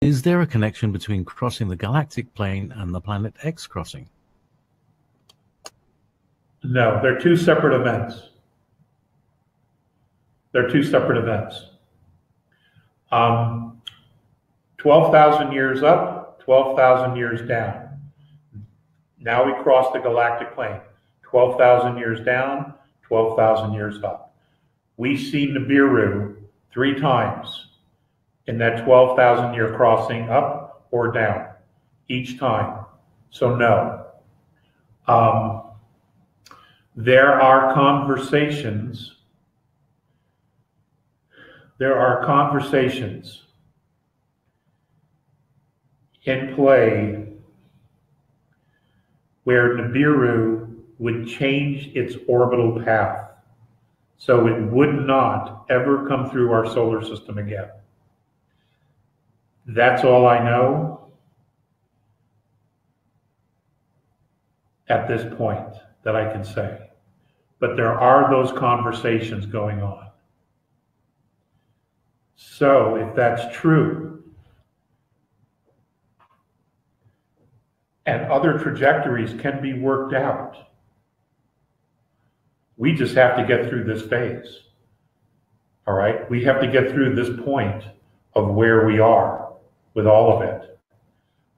Is there a connection between crossing the galactic plane and the planet X crossing? No, they're two separate events. They're two separate events. 12,000 years up, 12,000 years down. Now we cross the galactic plane. 12,000 years down, 12,000 years up. We see Nibiru 3 times in that 12,000 year crossing, up or down, each time. So no. There are conversations. There are conversations in play where Nibiru would change its orbital path so it would not ever come through our solar system again. That's all I know at this point that I can say. But there are those conversations going on. So if that's true, and other trajectories can be worked out, we just have to get through this phase. All right? We have to get through this point of where we are with all of it.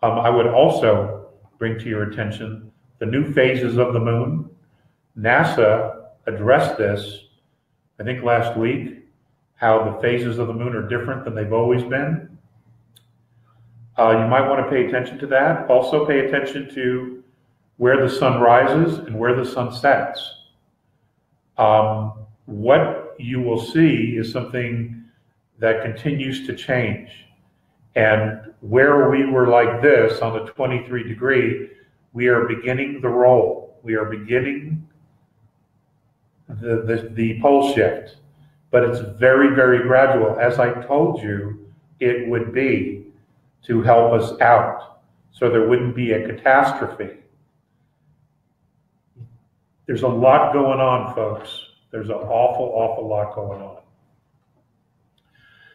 I would also bring to your attention the new phases of the moon. NASA addressed this, I think last week, how the phases of the moon are different than they've always been. You might want to pay attention to that. Also pay attention to where the sun rises and where the sun sets. What you will see is something that continues to change. And where we were like this on the 23 degree, we are beginning the roll. We are beginning the pole shift. But it's very, very gradual. As I told you, it would be to help us out so there wouldn't be a catastrophe. There's a lot going on, folks. There's an awful, awful lot going on.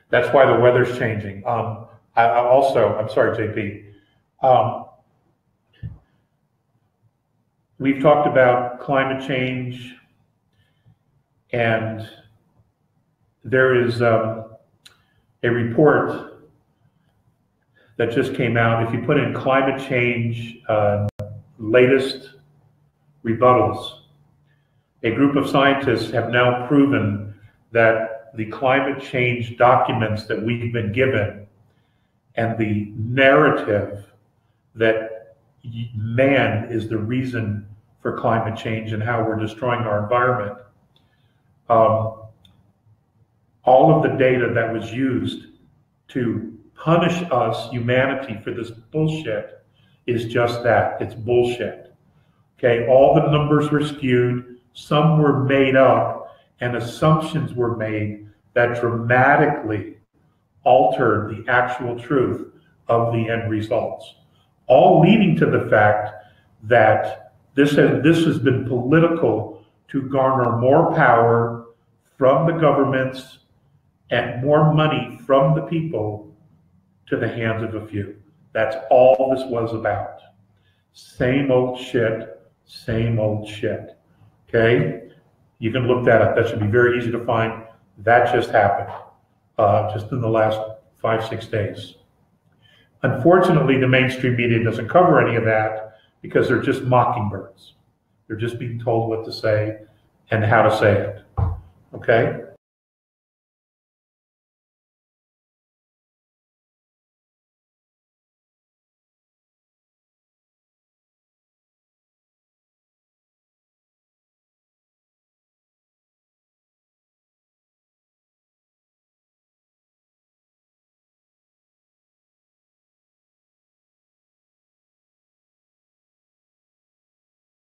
That's why the weather's changing. I'm sorry, JP. We've talked about climate change, and there is a report that just came out. If you put in climate change latest rebuttals, a group of scientists have now proven that the climate change documents that we've been given and the narrative that man is the reason for climate change and how we're destroying our environment, all of the data that was used to punish us, humanity, for this bullshit is just that. It's bullshit. Okay, all the numbers were skewed, some were made up, and assumptions were made that dramatically altered the actual truth of the end results, all leading to the fact that this has been political to garner more power from the governments and more money from the people to the hands of a few. That's all this was about. Same old shit, same old shit. Okay? You can look that up. That should be very easy to find. That just happened just in the last 5-6 days. Unfortunately, the mainstream media doesn't cover any of that because they're just mockingbirds. They're just being told what to say and how to say it. Okay?